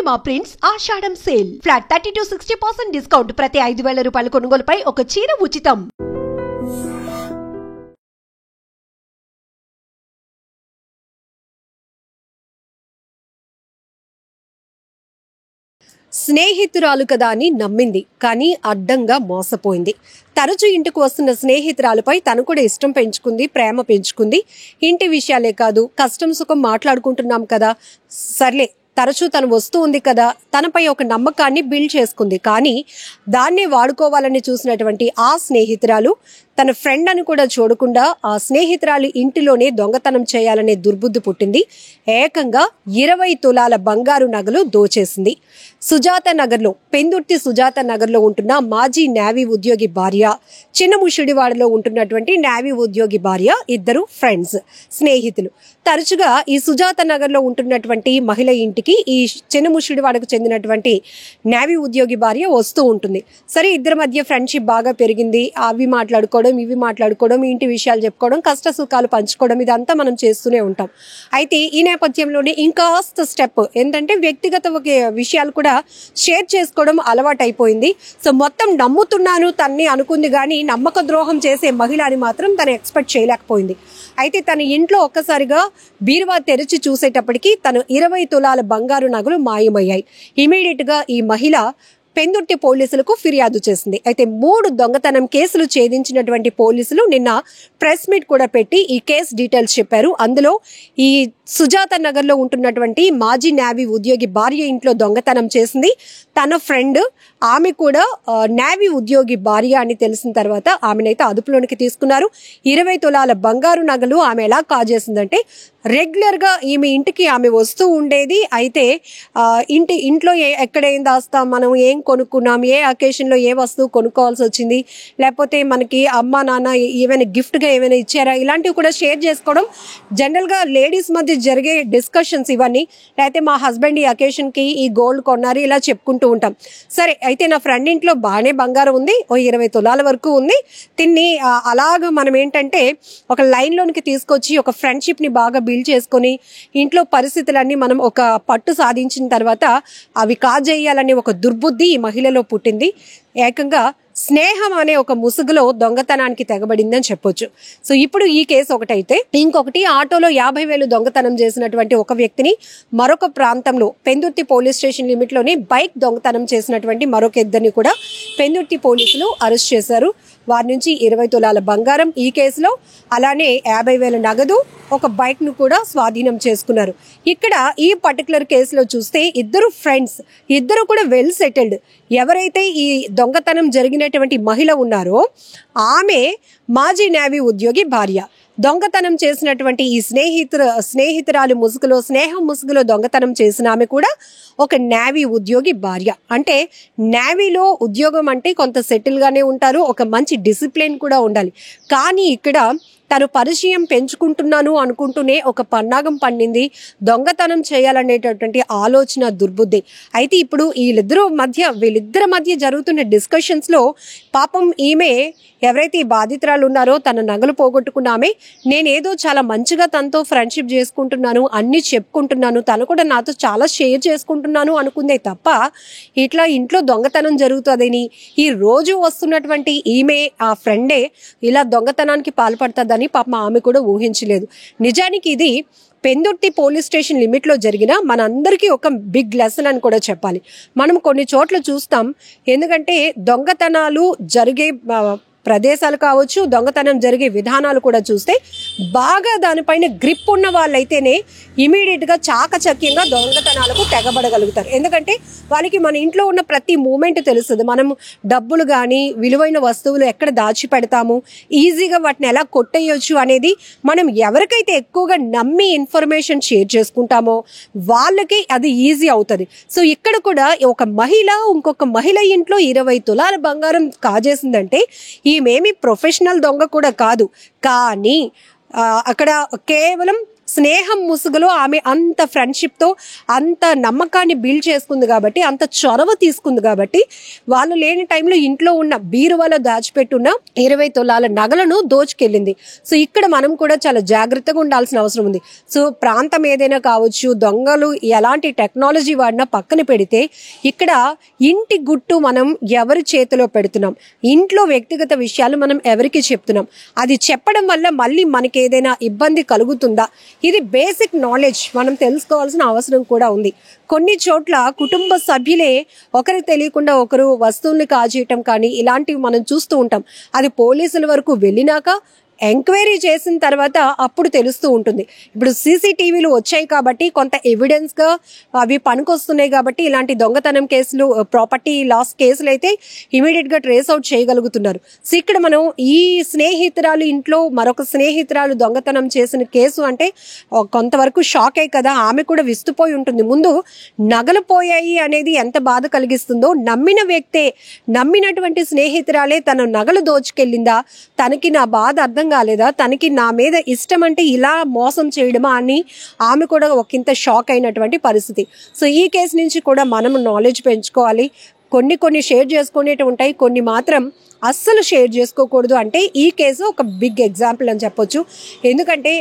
పూర్ణిమ prints ఆషాఢం sale flat 30-60% discount ప్రతి 5,000 రూపాయల కొనుగోలుపై ఒక చీర ఉచితం. స్నేహితురాలు కదా అని నమ్మింది, కానీ అడ్డంగా మోసపోయింది. తరచూ ఇంటికి వస్తున్న స్నేహితురాలపై తను కూడా ఇష్టం పెంచుకుంది, ప్రేమ పెంచుకుంది. ఇంటి విషయాలే కాదు, కష్టం సుఖం మాట్లాడుకుంటున్నాం కదా, సర్లే తరచూ తను వస్తూ ఉంది కదా, తనపై ఒక నమ్మకాన్ని బిల్డ్ చేసుకుంది. కానీ దాన్నే వాడుకోవాలని చూసినటువంటి ఆ స్నేహితురాలు తన ఫ్రెండ్ అని కూడా చూడకుండా ఆ స్నేహితురాలు ఇంటిలోనే దొంగతనం చేయాలనే దుర్బుద్ధి పుట్టింది. ఏకంగా 20 తులాల బంగారు నగలు దోచేసింది. సుజాత నగర్లో, పెందుర్తి సుజాత నగర్లో ఉంటున్న మాజీ నేవీ ఉద్యోగి భార్య, చిన్నముషిడివాడలో ఉంటున్నటువంటి నేవీ ఉద్యోగి భార్య ఇద్దరు ఫ్రెండ్స్, స్నేహితులు. తరచుగా ఈ సుజాత నగర్లో ఉంటున్నటువంటి మహిళ ఇంటికి ఈ చిన్నముషిడివాడకు చెందినటువంటి నేవీ ఉద్యోగి భార్య వస్తూ ఉంటుంది. సరే, ఇద్దరి మధ్య ఫ్రెండ్షిప్ బాగా పెరిగింది. అవి మాట్లాడుకోవడం, ఇవి మాట్లాడుకోవడం, ఇంటి విషయాలు చెప్పుకోవడం, కష్ట సుఖాలు పంచుకోవడం, ఇదంతా మనం చేస్తూనే ఉంటాం. అయితే ఈ నేపథ్యంలోనే ఇంకాస్త స్టెప్ ఏంటంటే వ్యక్తిగత విషయాలు కూడా షేర్ చేసుకోవడం అలవాటు అయిపోయింది. సో మొత్తం నమ్ముతున్నాను తన్ని అనుకుంది, కానీ నమ్మక ద్రోహం చేసే మహిళ అని మాత్రం తను ఎక్స్పెక్ట్ చేయలేకపోయింది. అయితే తన ఇంట్లో ఒక్కసారిగా బీరువా తెరిచి చూసేటప్పటికి తను 20 తులాల బంగారు నగలు మాయమయ్యాయి. ఇమీడియట్ గా ఈ మహిళ పెందుర్తి పోలీసులకు ఫిర్యాదు చేసింది. అయితే 3 దొంగతనం కేసులు ఛేదించినటువంటి పోలీసులు నిన్న ప్రెస్ మీట్ కూడా పెట్టి ఈ కేసు డీటెయిల్స్ చెప్పారు. అందులో ఈ సుజాత నగర్ లో ఉంటున్నటువంటి మాజీ నేవీ ఉద్యోగి భార్య ఇంట్లో దొంగతనం చేసింది. తన ఫ్రెండ్, ఆమె కూడా నేవీ ఉద్యోగి భార్య అని తెలిసిన తర్వాత ఆమెనైతే అదుపులోనికి తీసుకున్నారు. 20 తులాల బంగారు నగలు ఆమె ఎలా కాజేసిందంటే, రెగ్యులర్ గా ఈమె ఇంటికి ఆమె వస్తూ ఉండేది. అయితే ఇంట్లో ఎక్కడ ఏం దాస్తాం, మనం ఏం కొనుక్కున్నాం, ఏ అకేషన్ లో ఏ వస్తువు కొనుక్కోవాల్సి వచ్చింది, లేకపోతే మనకి అమ్మ నాన్న ఏమైనా గిఫ్ట్ గా ఏమైనా ఇచ్చారా, ఇలాంటివి కూడా షేర్ చేసుకోవడం జనరల్ గా లేడీస్ మధ్య జరిగే డిస్కషన్స్ ఇవన్నీ. లేకపోతే మా హస్బెండ్ ఈ అకేషన్ కి ఈ గోల్డ్ కొన్నారు, ఇలా చెప్పుకుంటూ ఉంటాం. సరే, అయితే నా ఫ్రెండ్ ఇంట్లో బాగానే బంగారం ఉంది, ఓ 20 తులాల వరకు ఉంది. తిన్ని అలాగ మనం ఏంటంటే ఒక లైన్ లోనికి తీసుకొచ్చి ఒక ఫ్రెండ్షిప్ ని బాగా బిల్డ్ చేసుకొని ఇంట్లో పరిస్థితులన్నీ మనం ఒక పట్టు సాధించిన తర్వాత అవి కాజేయాలనే ఒక దుర్బుద్ధి ఈ మహిళలో పుట్టింది. ఏకంగా స్నేహం అనే ఒక ముసుగులో దొంగతనానికి తెగబడిందని చెప్పొచ్చు. సో ఇప్పుడు ఈ కేసు ఒకటైతే, ఇంకొకటి ఆటోలో 50,000 దొంగతనం చేసినటువంటి ఒక వ్యక్తిని మరొక ప్రాంతంలో పెందుర్తి పోలీస్ స్టేషన్ లిమిట్ లోనే బైక్ దొంగతనం చేసినటువంటి మరొక ఇద్దరిని కూడా పెందుర్తి పోలీసులు అరెస్ట్ చేశారు. వారి నుంచి 20 తులాల బంగారం ఈ కేసులో, అలానే 50,000 నగదు, ఒక బైక్ ను కూడా స్వాధీనం చేసుకున్నారు. ఇక్కడ ఈ పర్టికులర్ కేసులో చూస్తే ఇద్దరు ఫ్రెండ్స్, ఇద్దరు కూడా వెల్ సెటిల్డ్. ఎవరైతే ఈ దొంగతనం జరిగినటువంటి మహిళ ఉన్నారో ఆమె మాజీ నేవీ ఉద్యోగి భార్య. దొంగతనం చేసినటువంటి ఈ స్నేహితురాలు ముసుగులో, స్నేహం ముసుగులో దొంగతనం చేసిన ఆమె కూడా ఒక నేవీ ఉద్యోగి భార్య. అంటే నేవీలో ఉద్యోగం అంటే కొంత సెటిల్ గానే ఉంటారు, ఒక మంచి డిసిప్లిన్ కూడా ఉండాలి. కానీ ఇక్కడ తను పరిచయం పెంచుకుంటున్నాను అనుకుంటూనే ఒక పన్నాగం పండింది, దొంగతనం చేయాలనేటటువంటి ఆలోచన, దుర్బుద్ధి. అయితే ఇప్పుడు వీళ్ళిద్దరి మధ్య జరుగుతున్న డిస్కషన్స్ లో పాపం ఈమె ఎవరైతే ఈ బాధితురాలు ఉన్నారో, తన నగలు పోగొట్టుకున్న ఆమె, నేనేదో చాలా మంచిగా తనతో ఫ్రెండ్షిప్ చేసుకుంటున్నాను, అన్ని చెప్పుకుంటున్నాను, తను కూడా నాతో చాలా షేర్ చేసుకుంటున్నాను అనుకుందే తప్ప ఇట్లా ఇంట్లో దొంగతనం జరుగుతుందని, ఈ రోజు వస్తున్నటువంటి ఈమె ఆ ఫ్రెండే ఇలా దొంగతనానికి పాల్పడుతుందని పాపం ఆమె కూడా ఊహించలేదు. నిజానికి ఇది పెందుర్తి పోలీస్ స్టేషన్ లిమిట్ లో జరిగిన మనందరికీ ఒక బిగ్ లెసన్ అని కూడా చెప్పాలి. మనం కొన్ని చోట్ల చూస్తాం, ఎందుకంటే దొంగతనాలు జరిగే ప్రదేశాలు కావచ్చు, దొంగతనం జరిగే విధానాలు కూడా చూస్తే బాగా దానిపైన గ్రిప్ ఉన్న వాళ్ళైతేనే ఇమీడియట్ గా చాకచక్యంగా దొంగతనాలకు తెగబడగలుగుతారు. ఎందుకంటే వాళ్ళకి మన ఇంట్లో ఉన్న ప్రతి మూమెంట్ తెలుస్తుంది. మనం డబ్బులు కానీ విలువైన వస్తువులు ఎక్కడ దాచి పెడతాము, ఈజీగా వాటిని ఎలా కొట్టేయొచ్చు అనేది మనం ఎవరికైతే ఎక్కువగా నమ్మి ఇన్ఫర్మేషన్ షేర్ చేసుకుంటామో వాళ్ళకి అది ఈజీ అవుతుంది. సో ఇక్కడ కూడా ఒక మహిళ ఇంకొక మహిళ ఇంట్లో 20 తులాల బంగారం కాజేసిందంటే ఈమెమి ప్రొఫెషనల్ దొంగ కూడా కాదు, కానీ అక్కడ కేవలం స్నేహం ముసుగులో ఆమె అంత ఫ్రెండ్షిప్తో అంత నమ్మకాన్ని బిల్డ్ చేసుకుంది కాబట్టి, అంత చొరవ తీసుకుంది కాబట్టి, వాళ్ళు లేని టైంలో ఇంట్లో ఉన్న బీరువాలో దాచిపెట్టున్న 20 తులాల నగలను దోచుకెళ్ళింది. సో ఇక్కడ మనం కూడా చాలా జాగ్రత్తగా ఉండాల్సిన అవసరం ఉంది. సో ప్రాంతం ఏదైనా కావచ్చు, దొంగలు ఎలాంటి టెక్నాలజీ వాడినా పక్కన పెడితే, ఇక్కడ ఇంటి గుట్టు మనం ఎవరి చేతిలో పెడుతున్నాం, ఇంట్లో వ్యక్తిగత విషయాలు మనం ఎవరికి చెప్తున్నాం, అది చెప్పడం వల్ల మళ్ళీ మనకి ఏదైనా ఇబ్బంది కలుగుతుందా, ఇది బేసిక్ నాలెడ్జ్ మనం తెలుసుకోవాల్సిన అవసరం కూడా ఉంది. కొన్ని చోట్ల కుటుంబ సభ్యులే ఒకరికి తెలియకుండా ఒకరు వస్తువుల్ని కాజేయటం కానీ ఇలాంటివి మనం చూస్తూ ఉంటాం. అది పోలీసుల వరకు వెళ్ళినాక ఎంక్వైరీ చేసిన తర్వాత అప్పుడు తెలుస్తూ ఉంటుంది. ఇప్పుడు సీసీటీవీలు వచ్చాయి కాబట్టి కొంత ఎవిడెన్స్గా అవి పనికొస్తున్నాయి కాబట్టి ఇలాంటి దొంగతనం కేసులు, ప్రాపర్టీ లాస్ కేసులు అయితే ఇమీడియట్గా ట్రేస్ అవుట్ చేయగలుగుతున్నారు. సో ఇక్కడ మనం ఈ స్నేహితురాలు ఇంట్లో మరొక స్నేహితురాలు దొంగతనం చేసిన కేసు అంటే కొంతవరకు షాకే కదా, ఆమె కూడా విస్తుపోయి ఉంటుంది. ముందు నగలు పోయాయి అనేది ఎంత బాధ కలిగిస్తుందో, నమ్మిన వ్యక్తే, నమ్మినటువంటి స్నేహితురాలే తన నగలు దోచుకెళ్ళిందా, తనకి నా బాధ అర్థం కాలేదా, తనకి నా మీద ఇష్టం అంటే ఇలా మోసం చేయడమా అని ఆమె కూడా ఒకంత షాక్ అయినటువంటి పరిస్థితి. సో ఈ కేసు నుంచి కూడా మనం నాలెడ్జ్ పెంచుకోవాలి. కొన్ని షేర్ చేసుకునేవి ఉంటాయి, కొన్ని మాత్రం అస్సలు షేర్ చేసుకోకూడదు. అంటే ఈ కేసు ఒక బిగ్ ఎగ్జాంపుల్ అని చెప్పొచ్చు. ఎందుకంటే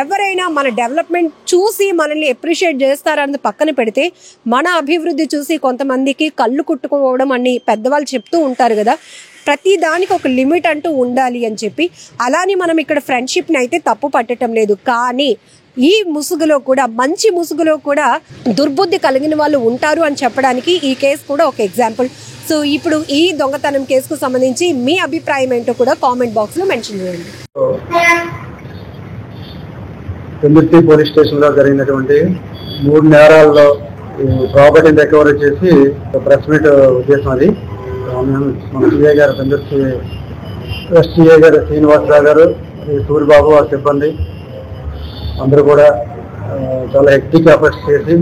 ఎవరైనా మన డెవలప్మెంట్ చూసి మనల్ని అప్రిషియేట్ చేస్తారన్నది పక్కన పెడితే, మన అభివృద్ధి చూసి కొంతమందికి కళ్ళు కుట్టుకోవడం అని పెద్దవాళ్ళు చెప్తూ ఉంటారు కదా, ప్రతి దానికి ఒక లిమిట్ అంటూ ఉండాలి అని చెప్పి. అలానే మనం ఇక్కడ ఫ్రెండ్షిప్ని అయితే తప్పు పట్టడం లేదు, కానీ ఈ ముసుగులో కూడా, మంచి ముసుగులో కూడా దుర్బుద్ధి కలిగిన వాళ్ళు ఉంటారు అని చెప్పడానికి ఈ కేసు కూడా ఒక ఎగ్జాంపుల్. సో ఇప్పుడు ఈ దొంగతనం కేసుకు సంబంధించి మీ అభిప్రాయం ఏంటో కూడా కామెంట్ బాక్స్ లో మెన్షన్ చేయండి. పెందుర్తి పోలీస్ స్టేషన్ లో జరిగినటువంటి 3 నేరాల్లో ప్రాపర్టీని రికవరీ చేసి ప్రెస్ మీట్ ఉద్దేశం అది. మన సిఐ గారు, పెందుర్తి ఎస్టీఏ గారు శ్రీనివాసరావు గారు, సూరిబాబు, వారి సిబ్బంది అందరూ కూడా చాలా హెక్టిక్ ఎఫర్ట్స్ చేసి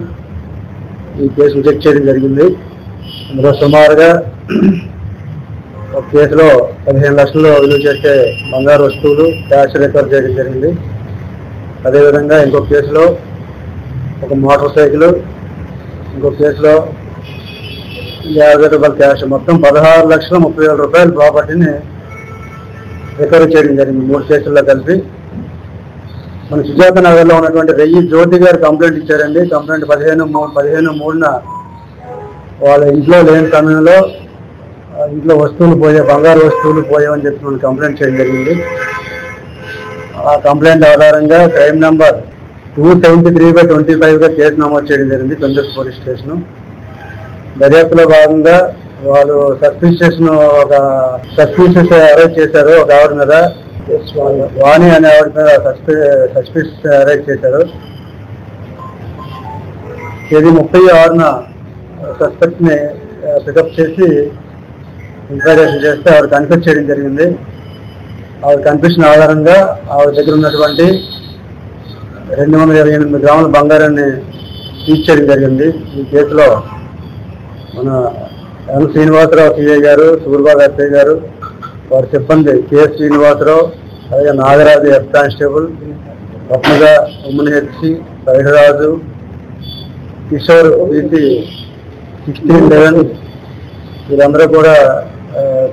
ఈ కేసు రిజెక్ట్ చేయడం జరిగింది. అందులో సుమారుగా ఒక కేసులో 15 లక్షలు విలువ చేసే బంగారు వస్తువులు, క్యాష్ రికవర్ చేయడం జరిగింది. అదేవిధంగా ఇంకొక కేసులో ఒక మోటార్ సైకిల్, ఇంకొక కేసులో 50,000 రూపాయల క్యాష్, మొత్తం 16,30,000 రూపాయల ప్రాపర్టీని రికవరీ చేయడం జరిగింది 3 కేసుల్లో కలిపి. మన సుజాత నగర్లో ఉన్నటువంటి రెయ్యి జ్యోతి గారు కంప్లైంట్ ఇచ్చారండి. కంప్లైంట్ 15/3 వాళ్ళ ఇంట్లో లేని సమయంలో ఇంట్లో వస్తువులు పోయాయి, బంగారు వస్తువులు పోయామని చెప్పి మనం కంప్లైంట్ చేయడం జరిగింది. ఆ కంప్లైంట్ ఆధారంగా క్రైమ్ నెంబర్ 273/25గా కేసు నమోదు చేయడం జరిగింది పెందుర్తి పోలీస్ స్టేషన్. దర్యాప్తులో భాగంగా వాళ్ళు సస్పిషియస్ అరెస్ట్ చేశారు. ఒక ఆవిడ మీద, వాణి అనే ఆవిడ మీద సస్పిషియస్ అరెస్ట్ చేశారు. తేదీ 36న సస్పెక్ట్ ని పికప్ చేసి ఇంట్రాగేషన్ చేస్తే ఆవిడ కన్ఫెస్ చేయడం జరిగింది. ఆవిడ కన్ఫెషన్ ఆధారంగా ఆవిడ దగ్గర ఉన్నటువంటి 228 గ్రాముల బంగారాన్ని సీజ్ చేయడం జరిగింది. ఈ కేసులో మన ఎం శ్రీనివాసరావు సిఐ గారు, సూర్బాబు ఎస్ఐ గారు, వారి సిబ్బంది కె శ్రీనివాసరావు, అలాగే నాగరాజు ఎఫ్ కానిస్టేబుల్, రత్నగ ఉమ్మని హెచ్సి, సైడరాజు, కిషోర్ బీసీ 1611 వీరందరూ కూడా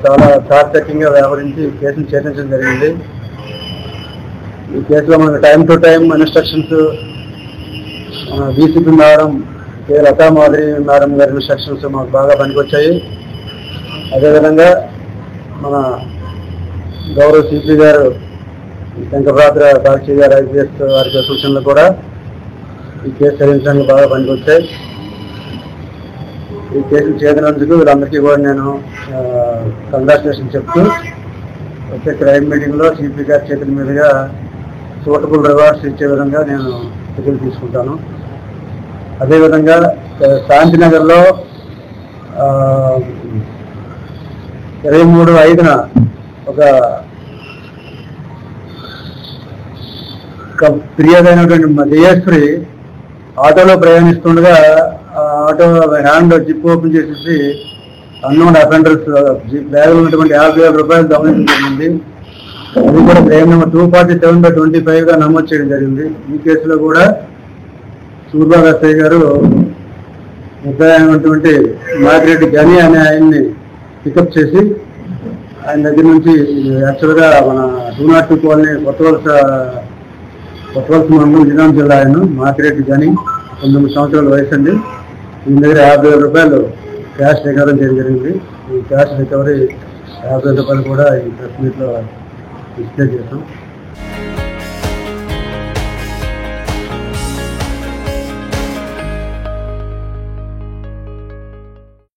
చాలా చాకచక్యంగా వ్యవహరించి కేసును ఛేదించడం జరిగింది. ఈ కేసులో మనకు time to time instructions DCP madam K Lathamadhuri madam గారి ఇన్స్ట్రక్షన్స్ మాకు బాగా పనికొచ్చాయి. అదేవిధంగా మన గౌరవ సిపి గారు శంకరరాత్ర సాక్షి గారు ఐపీఎస్ వారి సూచనలు కూడా ఈ కేసు ఛేదించడానికి బాగా పనికొచ్చాయి. ఈ కేసులు చేసినందుకు వీళ్ళందరికీ కూడా నేను కంగ్రాచులేషన్ చెప్తూ వచ్చే క్రైమ్ మీటింగ్లో సిపి గారి చేతుల మీదుగా సూటబుల్ రివార్డ్స్ ఇచ్చే విధంగా నేను చర్యలు తీసుకుంటాను. అదేవిధంగా శాంతినగర్లో 23/5న ఒక ఫిర్యాదైనటువంటి జయేశ్వరి ఆటోలో ప్రయాణిస్తుండగా ఆటో హ్యాండ్ జిప్ ఓపెన్ చేసేసి అన్నోన్ అఫెండర్స్ బ్యాగ్లో ఉన్నటువంటి 50,000 రూపాయలు దొంగలించడం జరిగింది. అది కూడా క్రైమ్ నెంబర్ 247/25 గా నమోదు చేయడం జరిగింది. ఈ కేసులో కూడా సూర్బాగ్ ఎస్ఐ గారు ముద్దాయినటువంటి మాగిరెడ్డి గని అనే ఆయన్ని పికప్ చేసి ఆయన దగ్గర నుంచి యాక్చువల్గా మన 202 కాలనీ కొత్త వలస మండలం నిజాం జిల్లా ఆయన మాగిరెడ్డి గని 19 సంవత్సరాల వయసు అండి. ఈయన దగ్గర 50,000 రూపాయలు క్యాష్ రికవరీ చేయడం జరిగింది. ఈ క్యాష్ రికవరీ 50,000 రూపాయలు కూడా ఈ ప్రెస్ మీట్లో డిస్ప్లే చేస్తాం.